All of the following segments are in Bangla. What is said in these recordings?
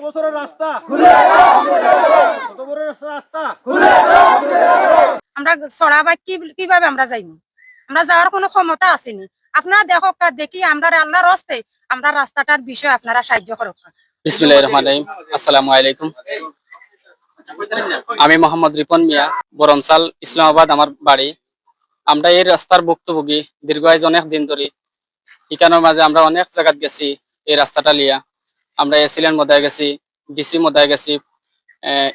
বছরের রাস্তা কত বড় রাস্তা আমরা ছড়াবাই কিভাবে আমরা যাইব? আমরা যাওয়ার কোনো ক্ষমতা আসেনি। আপনারা দেখো দেখি আমরা আল্লাহর হস্তে আমরা রাস্তাটার বিষয়ে আপনারা সাহায্য করো। বিসমিল্লাহির রহমানির রহিম। আসসালামু আলাইকুম। আমি মোহাম্মদ রিপন মিয়া, বরমসাল, ইসলামাবাদ আমার বাড়ি। আমরা এই রাস্তার ভুক্তভোগী দীর্ঘ অনেক দিন ধরে। এখানের মাঝে আমরা অনেক জায়গাত গেছি এই রাস্তাটা লিয়া। আমরা এসিলেন্ট মদায় গেছি, ডিসি মদায় গেছি,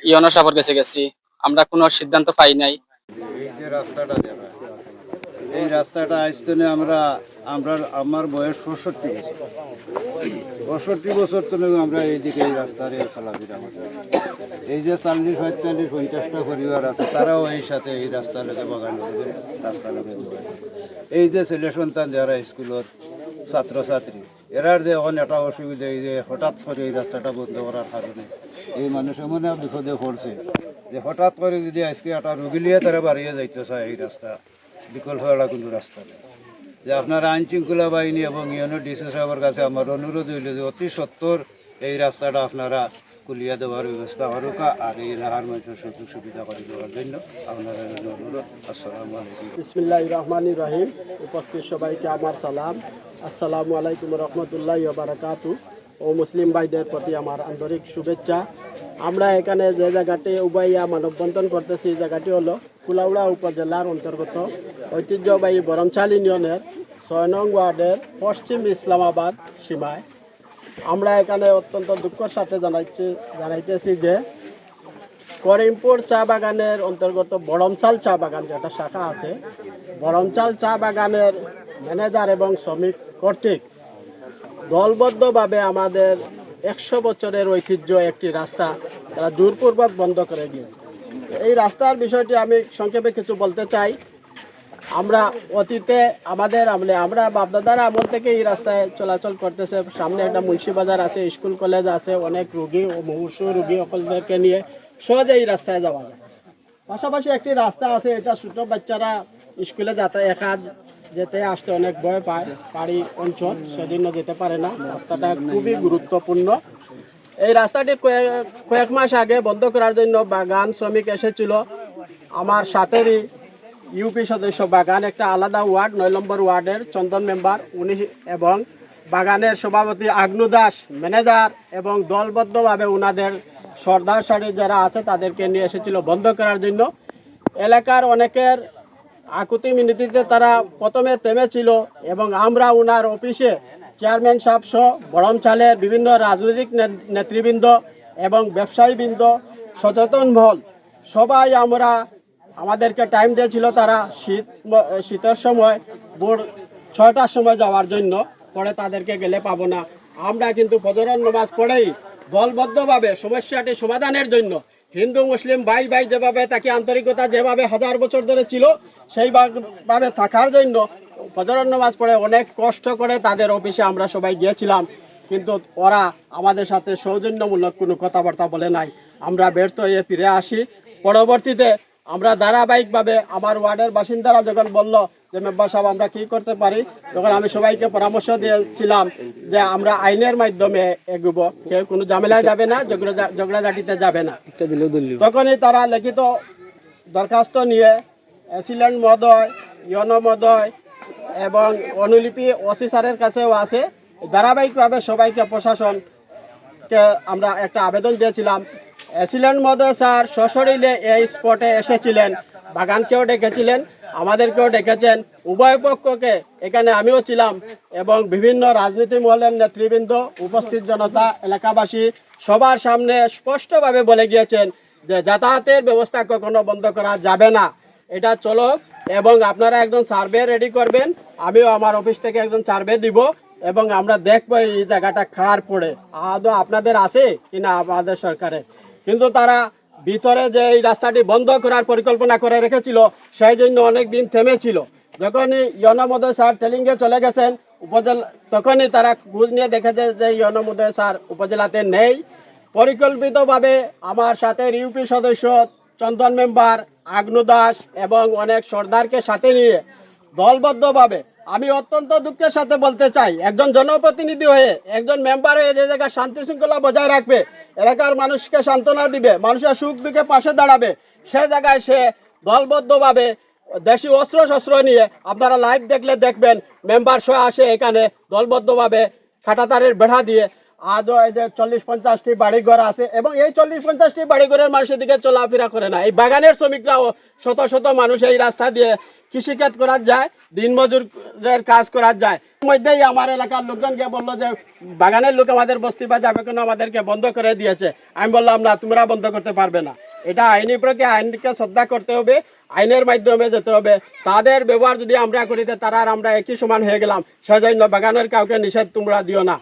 ইয়নো সাগর গেছি। আমরা কোনো সিদ্ধান্ত পাই নাই। এই যে রাস্তাটা দেখা, এই রাস্তাটা আসতে আমরা আমার বয়স 65 বছর তো আমরা এইদিকে এই রাস্তার চলাফেরা করি। এই যে 40-45-50টা পরিবার আছে, তারাও এই সাথে এই রাস্তা লেগে বাগান রাস্তা লেগে এই যে ছেলে সন্তান যারা স্কুলত ছাত্রছাত্রী, এরার যে এখন একটা অসুবিধা, এই যে হঠাৎ করে এই রাস্তাটা বন্ধ করার কারণে এই মানুষ এমন বিপদে পড়ছে যে হঠাৎ করে যদি আজকে একটা রুগী নিয়ে তারা বাড়িয়ে যাইতে চায়, এই রাস্তা বিকল্প হওয়া কিন্তু রাস্তা নেই। যে আপনার আইন শৃঙ্খলা বাহিনী এবং ইউনো ডিসি সাহেবের কাছে আমার অনুরোধ হইল যে অতি সত্বর এই রাস্তাটা আপনারা খুলিয়া দেওয়ার ব্যবস্থা করুক আর এই এলাকার মানুষের সুযোগ সুবিধা করে দেওয়ার জন্য আপনাদের অনুরোধ। আসসালামু আলাইকুম। বিসমিল্লাহির রহমানির রহিম। উপস্থিত সবাইকে আমার সালাম। আসসালামু আলাইকুম রহমতুল্লাহি ওয়া বারাকাতুহু। ও মুসলিম ভাইদের প্রতি আমার আন্তরিক শুভেচ্ছা। আমরা এখানে যে জায়গাটি উবাইয়া মানববন্ধন করতেছি, এই জায়গাটি হলো কুলাউড়া উপজেলার অন্তর্গত ঐতিহ্যবাহী বরমচাল ইউনিয়নের 6 নং ওয়ার্ডের পশ্চিম ইসলামাবাদ সীমায়। আমরা এখানে অত্যন্ত দুঃখের সাথে জানাইতেছি যে করিমপুর চা বাগানের অন্তর্গত বরমচাল চা বাগান, যেটা শাখা আছে, বরমচাল চা বাগানের ম্যানেজার এবং শ্রমিক কর্তৃক দলবদ্ধভাবে আমাদের 100 বছরের ঐতিহ্য একটি রাস্তা তারা জোরপূর্বক বন্ধ করে দিয়েছে। এই রাস্তার বিষয়টি আমি সংক্ষেপে কিছু বলতে চাই। আমরা অতীতে আমরা বাপদাদার আমল থেকে এই রাস্তায় চলাচল করতেছে। সামনে একটা মুন্সিবাজার আছে, স্কুল কলেজ আছে, অনেক রুগী ও মুমূর্ষু রুগী সকলদেরকে নিয়ে সহজে এই রাস্তায় যাওয়া যায়। পাশাপাশি একটি রাস্তা আছে, এটা ছোট বাচ্চারা স্কুলে একা যেতে আসতে অনেক ভয় পায়, পাহাড়ি অঞ্চল, সেজন্য যেতে পারে না। রাস্তাটা খুবই গুরুত্বপূর্ণ। এই রাস্তাটি কয়েক মাস আগে বন্ধ করার জন্য বাগান শ্রমিক এসেছিল। আমার সাথেরই ইউপি সদস্য, বাগান একটা আলাদা ওয়ার্ড, 9 নম্বর ওয়ার্ডের চন্দন মেম্বার উনি এবং বাগানের সভাপতি আগ্নু দাস ম্যানেজার এবং দলবদ্ধভাবে ওনাদের সর্দার সারি যারা আছে তাদেরকে নিয়ে এসেছিল বন্ধ করার জন্য। এলাকার অনেকের আকুতি মিনতিতে তারা প্রথমে থেমেছিল এবং আমরা ওনার অফিসে চেয়ারম্যান সাহেব সহ বরমচালের বিভিন্ন রাজনৈতিক নেতৃবৃন্দ এবং ব্যবসায়ীবৃন্দ, সচেতন মহল সবাই আমাদেরকে টাইম দিয়েছিল তারা শীতের সময় ভোর 6টার সময় যাওয়ার জন্য। পরে তাদেরকে গেলে পাবো না। আমরা কিন্তু ফজরের নামাজ পড়েই দলবদ্ধভাবে সমস্যাটি সমাধানের জন্য হিন্দু মুসলিম ভাই ভাই যেভাবে তাকে আন্তরিকতা যেভাবে 1000 বছর ধরে ছিল সেইভাবে থাকার জন্য ফজরের নামাজ পড়ে অনেক কষ্ট করে তাদের অফিসে আমরা সবাই গিয়েছিলাম, কিন্তু ওরা আমাদের সাথে সৌজন্যমূলক কোনো কথাবার্তা বলে নাই। আমরা ব্যর্থ হয়ে ফিরে আসি। পরবর্তীতে আমরা ধারাবাহিকভাবে আমার ওয়ার্ডের বাসিন্দারা যখন বলল যে মেম্বার সাহেব আমরা কী করতে পারি, তখন আমি সবাইকে পরামর্শ দিয়েছিলাম যে আমরা আইনের মাধ্যমে এগোবো, কেউ কোনো ঝামেলায় যাবে না, ঝগড়াঝাটিতে যাবে না। তখনই তারা লিখিত দরখাস্ত নিয়ে এসিল্যান্ড মহোদয়, ইয়নো মহোদয় এবং অনুলিপি ওসি স্যারের কাছেও আছে। ধারাবাহিকভাবে সবাইকে প্রশাসনকে আমরা একটা আবেদন দিয়েছিলাম। এসিল্যান্ড মহোদয় স্যার সশরীরে এই স্পটে এসেছিলেন, বাগানকেও ডেকেছিলেন, আমাদেরকেও ডেকেছেন, উভয় পক্ষকে। এখানে আমিও ছিলাম এবং বিভিন্ন রাজনীতি মহলের নেতৃবৃন্দ, উপস্থিত জনতা, এলাকাবাসী সবার সামনে স্পষ্টভাবে বলে গিয়েছেন যে যাতায়াতের ব্যবস্থা কখনো বন্ধ করা যাবে না, এটা চলুক এবং আপনারা একজন সার্ভে রেডি করবেন। আমিও আমার অফিস থেকে একজন সার্ভে দিব এবং আমরা দেখবো এই জায়গাটা খার পড়ে আদৌ আপনাদের আছে কিনা আমাদের সরকারের। কিন্তু তারা ভিতরে যে এই রাস্তাটি বন্ধ করার পরিকল্পনা করে রেখেছিল সেই জন্য অনেক দিন থেমেছিল। যখনই ইয়নোমোদয় স্যার টেলিংয়ে চলে গেছেন উপজেলা, তখনই তারা খোঁজ নিয়ে দেখেছে যে ইয়নোমোদয় স্যার উপজেলাতে নেই। পরিকল্পিতভাবে আমার সাথে ইউপি সদস্য চন্দন মেম্বার, আগ্নু দাস এবং অনেক সর্দারকে সাথে নিয়ে দলবদ্ধভাবে আমি অত্যন্ত দুঃখের সাথে বলতে চাই, একজন জনপ্রতিনিধি হয়ে, একজন মেম্বার হয়ে যে জায়গায় শান্তি শৃঙ্খলা বজায় রাখবে, এলাকার মানুষকে সান্ত্বনা দিবে, মানুষের সুখ দুঃখে পাশে দাঁড়াবে, সে জায়গায় সে দলবদ্ধভাবে দেশি অস্ত্র শস্ত্র নিয়ে, আপনারা লাইভ দেখলে দেখবেন, মেম্বার সহ আসে এখানে দলবদ্ধভাবে কাঁটাতারের বেড়া দিয়ে। আজও এই যে 40-50টি বাড়িঘর আছে এবং এই 40-50টি বাড়িঘরের মানুষের দিকে চলাফেরা করে না। এই বাগানের শ্রমিকরাও শত শত মানুষ এই রাস্তা দিয়ে কৃষিকাজ করা যায়, দিনমজুরের কাজ করা যায়। মধ্যেই আমার এলাকার লোকজনকে বললো যে বাগানের লোক আমাদের বস্তি বা যাবে কেন আমাদেরকে বন্ধ করে দিয়েছে। আমি বললাম না, তোমরা বন্ধ করতে পারবে না, এটা আইনি প্রক্রিয়া, আইনকে শ্রদ্ধা করতে হবে, আইনের মাধ্যমে যেতে হবে। তাদের ব্যবহার যদি আমরা করিতে তারা আর আমরা একই সমান হয়ে গেলাম, সেজন্য বাগানের কাউকে নিষেধ তোমরা দিও না।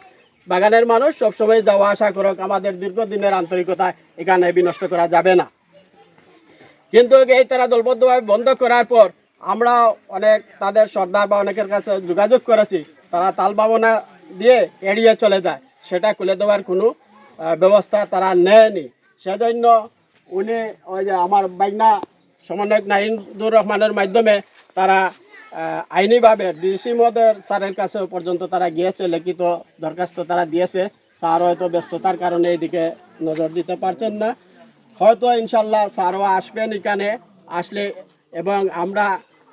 বাগানের মানুষ সবসময় যাওয়া আসা করুক, আমাদের দীর্ঘদিনের আন্তরিকতা এখানে বিনষ্ট করা যাবে না। কিন্তু এই তারা দলবদ্ধভাবে বন্ধ করার পর আমরা অনেক তাদের সর্দার বা অনেকের কাছে যোগাযোগ করেছি, তারা তাল ভাবনা দিয়ে এড়িয়ে চলে যায়, সেটা খুলে দেওয়ার কোনো ব্যবস্থা তারা নেয়নি। সেজন্য উনি ওই যে আমার বাইনা সমন্বয়ক নাহিদুর রহমানের মাধ্যমে তারা আইনিভাবে ডিসি মহোদয়ের স্যারের কাছে পর্যন্ত তারা গিয়েছে, লিখিত দরখাস্ত তারা দিয়েছে। স্যার হয়তো ব্যস্ততার কারণে এইদিকে নজর দিতে পারছেন না, হয়তো ইনশাল্লাহ স্যারও আসবেন এখানে, আসলে এবং আমরা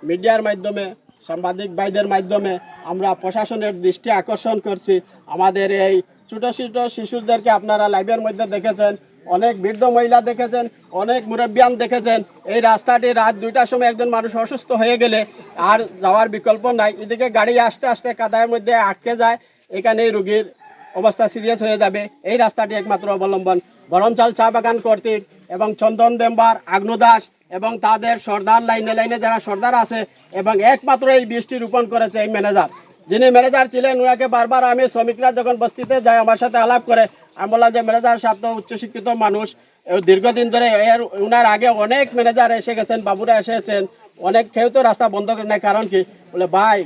মিডিয়ার মাধ্যমে, সাংবাদিক ভাইদের মাধ্যমে আমরা প্রশাসনের দৃষ্টি আকর্ষণ করছি। আমাদের এই ছোটো ছোটো শিশুদেরকে আপনারা লাইভের মধ্যে দেখেছেন, অনেক বৃদ্ধ মহিলা দেখেছেন, অনেক মুরব্বিয়ান দেখেছেন। এই রাস্তাটি রাত 2টার সময় একজন মানুষ অসুস্থ হয়ে গেলে আর যাওয়ার বিকল্প নাই, এদিকে গাড়ি আসতে আসতে কাদার মধ্যে আটকে যায়, এখানে রুগীর অবস্থা সিরিয়াস হয়ে যাবে। এই রাস্তাটি একমাত্র অবলম্বন গরমচাল চা বাগান কর্তৃক এবং চন্দন মেম্বার, আগ্নু দাস এবং তাদের সর্দার, লাইনে লাইনে যারা সর্দার আছে, এবং একমাত্র এই বীজটি রোপণ করেছে এই ম্যানেজার। যিনি ম্যানেজার ছিলেন, ওনাকে বারবার আমি, শ্রমিকরা যখন বস্তিতে যায় আমার সাথে আলাপ করে, আমি বললাম যে ম্যানেজার সাহেব তো উচ্চশিক্ষিত মানুষ, দীর্ঘদিন ধরে ওনার আগে অনেক ম্যানেজার এসে গেছেন, বাবুরা এসেছেন, অনেক কেউ তো রাস্তা বন্ধ করে নেয়। কারণ কি? বলে ভাই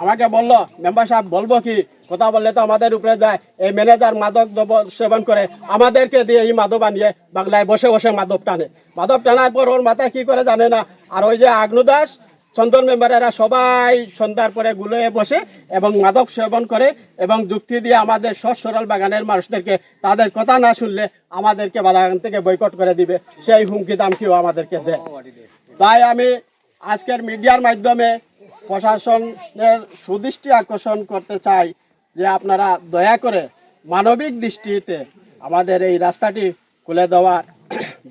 আমাকে বললো মেম্বার সাহেব, বলবো কি, কথা বললে তো আমাদের উপরে যায়। এই ম্যানেজার মাদক দ্রব্য সেবন করে, আমাদেরকে দিয়ে এই মাদক আনিয়ে বাংলায় বসে বসে মাদক টানে। মাদক টানার পর ওর মাথায় কি করে জানে না। আর ওই যে আগ্নু দাস, চন্দন মেম্বারেরা সবাই সন্ধ্যার পরে গুলোয়ে বসে এবং মাদক সেবন করে এবং যুক্তি দিয়ে আমাদের সৎ সরল বাগানের মানুষদেরকে তাদের কথা না শুনলে আমাদেরকে বাগান থেকে বয়কট করে দিবে, সেই হুমকি দামকিও আমাদেরকে দেয়। তাই আমি আজকের মিডিয়ার মাধ্যমে প্রশাসনের সুদৃষ্টি আকর্ষণ করতে চাই যে আপনারা দয়া করে মানবিক দৃষ্টিতে আমাদের এই রাস্তাটি খুলে দেওয়ার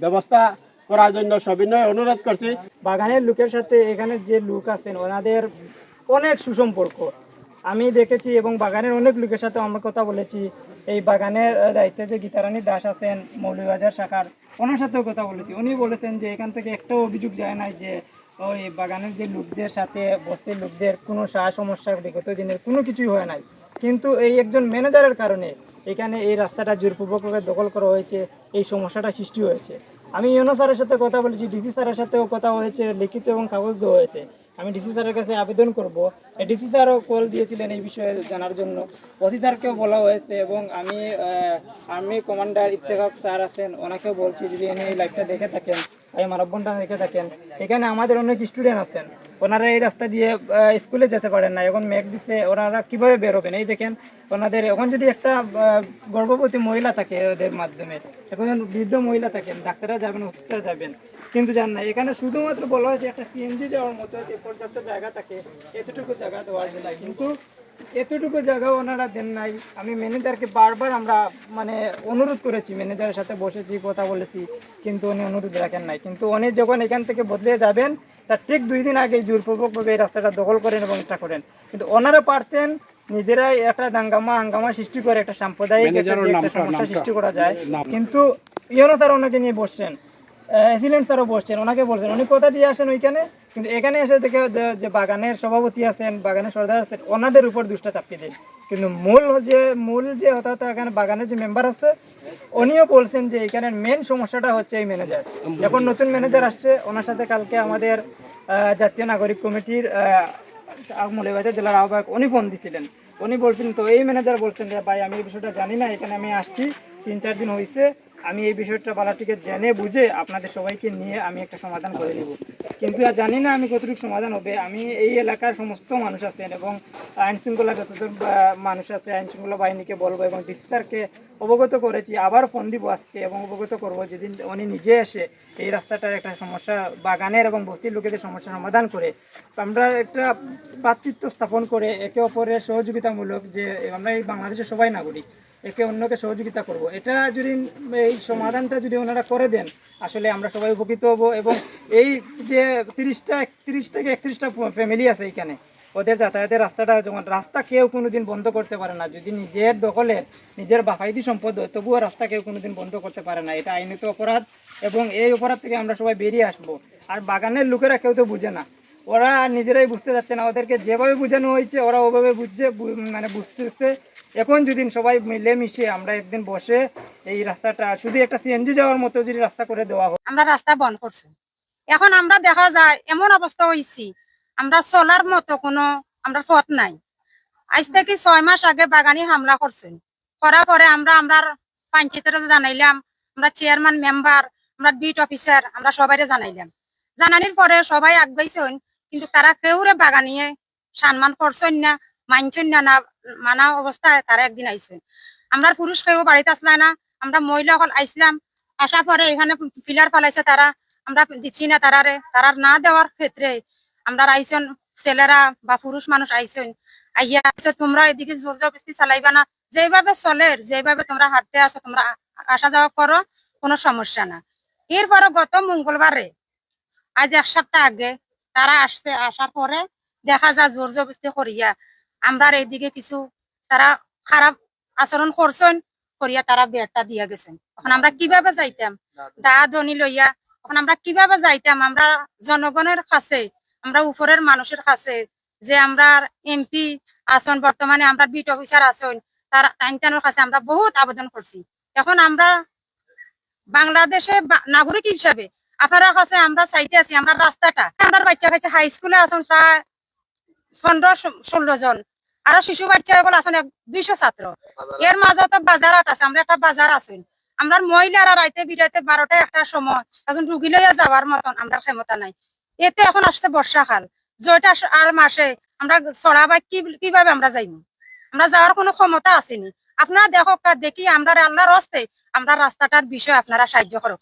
ব্যবস্থা করার জন্য সবিনয় অনুরোধ করছি। বাগানের লোকের সাথে এখানের যে লোক আছেন ওনাদের অনেক সুসম্পর্ক আমি দেখেছি, এবং বাগানের অনেক লোকের সাথে আমরা কথা বলেছি। এই বাগানের দায়িত্বে যে গীতারানী দাস আছেন মৌলভীবাজার শাখার, ওনার সাথেও কথা বলেছি। উনি বলেছেন যে এখান থেকে একটাও অভিযোগ যায় না যে ওই বাগানের যে লোকদের সাথে বস্তির লোকদের কোনো সমস্যা বিগত দিনের কোনো কিছুই হয় নাই। কিন্তু এই একজন ম্যানেজারের কারণে এখানে এই রাস্তাটা জোরপূর্বকভাবে দখল করা হয়েছে, এই সমস্যাটা সৃষ্টি হয়েছে। আমি ইউনো স্যারের সাথে কথা বলেছি, ডিসি স্যারের সাথেও কথা হয়েছে, লিখিত এবং কাগজ দেওয়া হয়েছে। আমি ডিসি স্যারের কাছে আবেদন করব। ডিসি স্যারও কল দিয়েছিলেন এই বিষয়ে জানার জন্য, ওসি স্যারকেও বলা হয়েছে, এবং আমি আর্মি কমান্ডার ইফতেখার স্যার আছেন, ওনাকেও বলছি যদি উনি এই লাইভটা দেখে থাকেন, এই মানববন্ধন দেখে থাকেন, এখানে আমাদের অনেক স্টুডেন্ট আছেন, ওনারা এই রাস্তা দিয়ে স্কুলে যেতে পারেন না। এখন মেঘ দিতে ওনারা কীভাবে বেরোবেন? এই দেখেন ওনাদের এখন যদি একটা গর্ভবতী মহিলা থাকে ওদের মাধ্যমে, এখন বৃদ্ধ মহিলা থাকেন, ডাক্তাররা যাবেন, হসপিটাল যাবেন, কিন্তু যান না। এখানে শুধুমাত্র বলা হয়েছে একটা সিএনজি যাওয়ার মতো যে পর্যাপ্ত জায়গা থাকে, এতটুকু জায়গা দেওয়ার জন্য, কিন্তু এতটুকু জায়গাও ওনারা দেন নাই। আমি ম্যানেজারকে বারবার আমরা মানে অনুরোধ করেছি, ম্যানেজারের সাথে বসেছি, কথা বলেছি, কিন্তু উনি অনুরোধ রাখেন নাই। কিন্তু উনি যখন এখান থেকে বদলে যাবেন তার ঠিক 2 দিন আগে জোরপূর্বকভাবে এই রাস্তাটা দখল করেন এবং এটা করেন। কিন্তু ওনারা পারতেন নিজেরাই একটা হাঙ্গামা সৃষ্টি করে একটা সাম্প্রদায়িক একটা সমস্যা সৃষ্টি করা যায়। কিন্তু ইউনো স্যার ওনাকে নিয়ে বসছেন, এসিলেন্ট স্যারও বসছেন, ওনাকে বলছেন, উনি কথা দিয়ে আসেন ওইখানে, কিন্তু এখানে এসে দেখে যে বাগানের সভাপতি আছেন, বাগানের সর্দার আছেন, ওনাদের উপর দুষ্টা চাপিয়ে দেন। কিন্তু মূল যে হঠাৎ এখানে বাগানের যে মেম্বার আছে উনিও বলছেন যে এখানের মেন সমস্যাটা হচ্ছে এই ম্যানেজার। যখন নতুন ম্যানেজার আসছে, ওনার সাথে কালকে আমাদের জাতীয় নাগরিক কমিটির মৌলভীবাজার জেলার আহ্বায়ক উনি ফোন দিয়েছিলেন। উনি বলছেন, তো এই ম্যানেজার বলছেন যে ভাই আমি এই বিষয়টা জানি না, এখানে আমি আসছি 3-4 দিন হয়েছে। আমি এই বিষয়টা বালাটিকে জেনে বুঝে আপনাদের সবাইকে নিয়ে আমি একটা সমাধান করে দেব, কিন্তু আর জানি না আমি কতটুকু সমাধান হবে। আমি এই এলাকার সমস্ত মানুষ আছেন এবং আইন শৃঙ্খলা যতজন মানুষ আছে আইন শৃঙ্খলা বাহিনীকে বলবো এবং ডিসি স্যারকে অবগত করেছি, আবার ফোন দিব আজকে এবং অবগত করবো যেদিন উনি নিজে এসে এই রাস্তাটার একটা সমস্যা বাগানের এবং বস্তির লোকেদের সমস্যা সমাধান করে আমরা একটা প্রাতৃত্ব স্থাপন করে একে অপরের সহযোগিতামূলক, যে আমরা এই বাংলাদেশের সবাই নাগরিক, একে অন্যকে সহযোগিতা করব। এটা যদি এই সমাধানটা যদি ওনারা করে দেন, আসলে আমরা সবাই উপকৃত হব। এবং এই যে 30 থেকে 31টা ফ্যামিলি আছে এখানে, ওদের যাতায়াতের রাস্তাটা, যেমন রাস্তা কেউ কোনোদিন বন্ধ করতে পারে না, যদি নিজের দখলের নিজের বাফাইদি সম্পদ হয় তবুও রাস্তা কেউ কোনোদিন বন্ধ করতে পারে না। এটা আইনত অপরাধ এবং এই অপরাধ থেকে আমরা সবাই বেরিয়ে আসবো। আর বাগানের লোকেরা কেউ তো বুঝে না, ওরা নিজেরাই বুঝতে যাচ্ছে না, ওদেরকে যেভাবে বোঝানো হয়েছে ওরা ওভাবে বুঝছে, মানে বুঝতে। এখন যদি সবাই মিলেমিশে আমরা একদিন বসে এই রাস্তাটা শুধু একটা সিএনজি যাওয়ার মতো যদি রাস্তা করে দেওয়া হয়। আমরা রাস্তা বন্ধ করছি, এখন আমরা দেখা যায় এমন অবস্থা হয়েছি আমরা চলার মতো কোনো আমরা পথ নাই। আজ থেকে 6 মাস আগে বাগানি হামলা করছেন, করার পরে আমরা পঞ্চায়েতের জানাইলাম, আমরা চেয়ারম্যান মেম্বার, আমরা বিট অফিসার, আমরা সবাই জানাইলাম। জানানির পরে সবাই আগাইছেন, কিন্তু তারা কেউরে বাগানিয়ে সম্মান করছেন না, মানছেন না। না মানা অবস্থায় তারা একদিন আইছেন। আমরা পুরুষ কেউ বাড়িতে আসলাম না, আমরা মহিলা হল আইসলাম। আসার পরে এখানে পিলার ফালাইছে তারা, আমরা দিচ্ছি না তারারে। তারা না দেওয়ার ক্ষেত্রে আমরা আইসন ছেলেরা বা পুরুষ মানুষ আইসন, আইয়া তোমরা এদিকে জোর জবরদস্তি চালাইবা না, যেভাবে চলে যেভাবে তোমরা হাঁটতে আসো তোমরা আসা যাওয়া করো, কোনো সমস্যা না। এরপরে গত মঙ্গলবারে আজ 1 সপ্তাহ আগে তারা আসছে, আসার পরে দেখা যায় জোর জবরদস্তি করিয়া আমরা এইদিকে কিছু তারা খারাপ আচরণ করছেন, করিয়া তারা বেড়টা দিয়া গেছেন। এখন আমরা কিভাবে যাইতাম দা দনি লইয়া, এখন আমরা কিভাবে যাইতাম? আমরা জনগণের কাছে, আমরা উপরের মানুষের কাছে, যে আমরা এমপি আছেন বর্তমানে, আমরা বিট অফিসার আছেন, তার তাইনতানোর কাছে আমরা বহুত আবেদন করছি। এখন আমরা বাংলাদেশে নাগরিক হিসাবে আপনার কাছে আমরা চাইতে আছি, আমরা রাস্তাটা, আমরা বাচ্চা কাচ্চা হাই স্কুলে আছেন প্রায় 15-16 জন, আরো শিশু বাচ্চা এগুলো আছেন 200 ছাত্র। এর মাঝে তো বাজার আছে, আমরা একটা বাজার আছেন, আমরা মহিলারা রাইতে বিরাইতে 12টা 1টার সময় এখন রুগী লইয়া যাওয়ার মতন আমরা ক্ষমতা নাই। এতে এখন আসছে বর্ষাকাল, জয়টা আর মাসে আমরা ছড়াবা কিভাবে আমরা যাইব? আমরা যাওয়ার কোনো ক্ষমতা আসেনি। আপনারা দেখো দেখি আমরা আল্লাহর হস্তে আমরা রাস্তাটার বিষয়ে আপনারা সাহায্য করো।